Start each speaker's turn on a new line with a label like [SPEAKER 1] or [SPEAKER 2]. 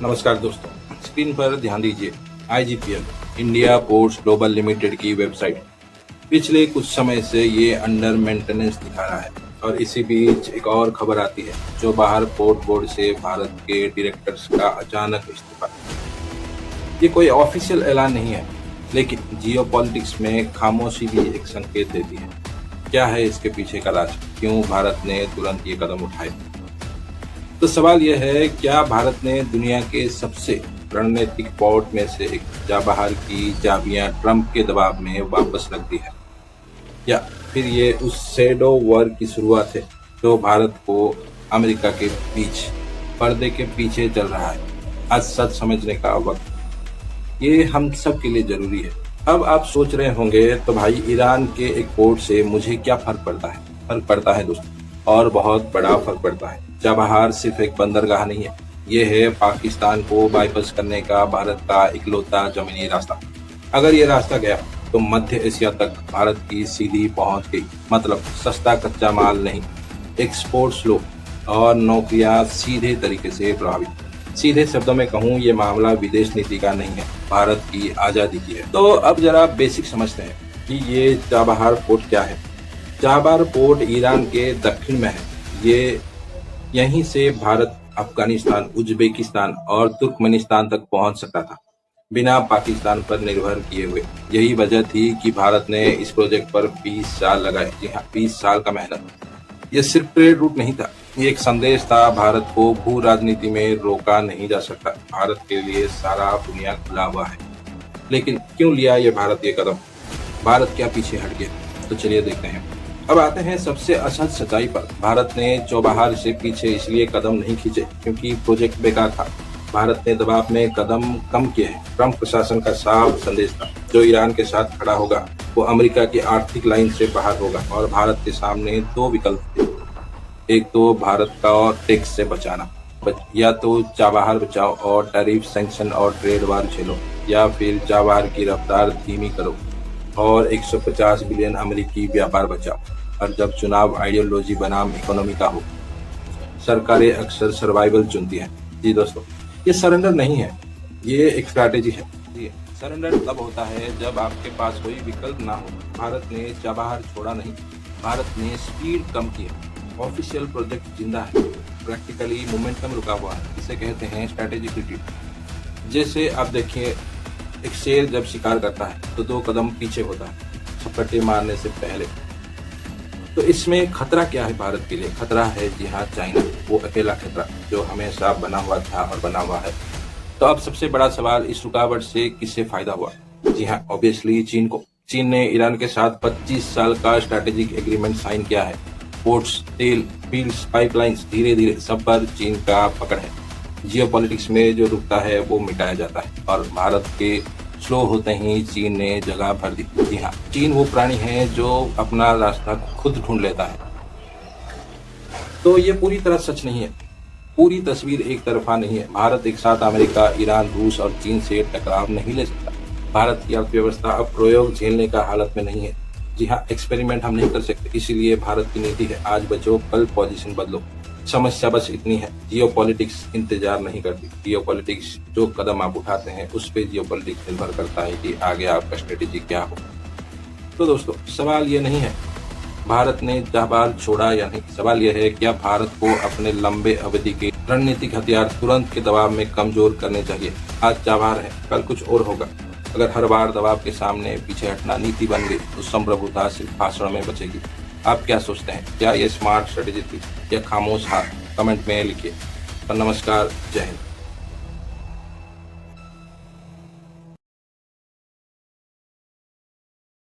[SPEAKER 1] नमस्कार दोस्तों, स्क्रीन पर ध्यान दीजिए। आईजीपीएल इंडिया पोर्ट्स ग्लोबल लिमिटेड की वेबसाइट पिछले कुछ समय से ये अंडर मेंटेनेंस दिखा रहा है और इसी बीच एक और खबर आती है जो बाहर पोर्ट बोर्ड से भारत के डायरेक्टर्स का अचानक इस्तीफा। ये कोई ऑफिशियल ऐलान नहीं है, लेकिन जियोपॉलिटिक्स में खामोशी भी एक संकेत देती है। क्या है इसके पीछे का राज? क्यों भारत ने तुरंत ये कदम उठाए? तो सवाल यह है, क्या भारत ने दुनिया के सबसे रणनीतिक पोर्ट में से एक चाबहार की चाबियां ट्रंप के दबाव में वापस रख दी है, या फिर ये उस शैडो वॉर की शुरुआत है जो भारत को अमेरिका के बीच पर्दे के पीछे चल रहा है? आज सच समझने का वक्त ये हम सब के लिए जरूरी है। अब आप सोच रहे होंगे, तो भाई ईरान के एक पोर्ट से मुझे क्या फर्क पड़ता है? फर्क पड़ता है दोस्तों, और बहुत बड़ा फर्क पड़ता है। चाबहार सिर्फ एक बंदरगाह नहीं है, ये है पाकिस्तान को बाईपास करने का भारत का इकलौता जमीनी रास्ता। अगर ये रास्ता गया तो मध्य एशिया तक भारत की सीधी पहुंच गई। मतलब सस्ता कच्चा माल नहीं, एक्सपोर्ट स्लो और नौकरियां सीधे तरीके से प्रभावित। सीधे शब्दों में कहूँ, ये मामला विदेश नीति का नहीं है, भारत की आजादी की है। तो अब जरा बेसिक समझते हैं कि ये चाबहार पोर्ट क्या है। चाबहार पोर्ट ईरान के दक्षिण में है। ये यहीं से भारत अफगानिस्तान, उज्बेकिस्तान और तुर्कमेनिस्तान तक पहुंच सकता था, बिना पाकिस्तान पर निर्भर किए हुए। यही वजह थी कि भारत ने इस प्रोजेक्ट पर 20 साल लगाए। जी हाँ, 20 साल का मेहनत। ये सिर्फ ट्रेड रूट नहीं था, ये एक संदेश था। भारत को भू राजनीति में रोका नहीं जा सकता। भारत के लिए सारा दुनिया खुला हुआ है। लेकिन क्यों लिया ये भारत ये कदम? भारत क्या पीछे हट गया? तो चलिए देखते हैं। अब आते हैं सबसे असहज सच्चाई पर। भारत ने चाबहार से पीछे इसलिए कदम नहीं खींचे क्योंकि प्रोजेक्ट बेकार था। भारत ने दबाव में कदम कम किए हैं। ट्रंप प्रशासन का साफ संदेश था, जो ईरान के साथ खड़ा होगा वो अमेरिका की आर्थिक लाइन से बाहर होगा। और भारत के सामने दो विकल्प थे, एक तो भारत का और टैक्स से बचाना, या तो चाबहार बचाओ और टैरिफ, सैंक्शन और ट्रेड वार झेलो, या फिर चाबहार की रफ्तार धीमी करो और 150 बिलियन अमेरिकी व्यापार बचाओ। और जब चुनाव आइडियोलॉजी बनाम इकोनॉमी का हो, सरकारें अक्सर सर्वाइवल चुनती हैं। जी दोस्तों, ये सरेंडर नहीं है, ये एक स्ट्रैटेजी है। सरेंडर तब होता है जब आपके पास कोई विकल्प ना हो। भारत ने चाबहार छोड़ा नहीं, भारत ने स्पीड कम की है। ऑफिशियल प्रोजेक्ट जिंदा है, प्रैक्टिकली मोमेंटम रुका हुआ है। इसे कहते हैं स्ट्रैटेजिक रिट्रीट। जैसे आप देखिए, एक शेर जब शिकार करता है तो 2 कदम पीछे होता है, छपट्टे मारने से पहले। तो इसमें खतरा क्या है भारत के लिए? खतरा है, जी हाँ, चाइना। वो अकेला खतरा जो हमेशा बना हुआ था और बना हुआ है। तो अब सबसे बड़ा सवाल, इस रुकावट से किससे फायदा हुआ? जी हाँ, ऑब्वियसली चीन को। चीन ने ईरान के साथ 25 साल का स्ट्रैटेजिक एग्रीमेंट साइन किया है। पोर्ट्स, तेल फील्ड्स, पाइपलाइंस, धीरे धीरे सब पर चीन का पकड़ है। जियोपॉलिटिक्स में जो रुकता है वो मिटाया जाता है, और भारत के स्लो होते ही चीन ने जगह भर दी। जी हाँ, चीन वो प्राणी है जो अपना रास्ता खुद ढूंढ लेता है। तो ये पूरी तरह सच नहीं है, पूरी तस्वीर एक तरफा नहीं है। भारत एक साथ अमेरिका, ईरान, रूस और चीन से टकराव नहीं ले सकता। भारत की अर्थव्यवस्था अब प्रयोग झेलने का हालत में नहीं है। जी हाँ, एक्सपेरिमेंट हम नहीं कर सकते। इसीलिए भारत की नीति है, आज बचो कल पोजीशन बदलो। समस्या बस इतनी है, जियोपॉलिटिक्स इंतजार नहीं करती। जियोपॉलिटिक्स जो कदम आप उठाते हैं उस पे जियोपॉलिटिक्स निर्भर करता है कि आगे आपका स्ट्रेटेजी क्या हो। तो दोस्तों, सवाल ये नहीं है भारत ने चाबहार छोड़ा या नहीं, सवाल यह है क्या भारत को अपने लंबे अवधि के रणनीतिक हथियार तुरंत के दबाव में कमजोर करने चाहिए। आज चाबहार है, कल कुछ और होगा। अगर हर बार दबाव के सामने पीछे हटना नीति बन गई तो संप्रभुता सिर्फ भाषण में बचेगी। आप क्या सोचते हैं? क्या ये स्मार्ट स्ट्रेटेजी थी या खामोश हार? कमेंट में लिखिए। और नमस्कार, जय हिंद।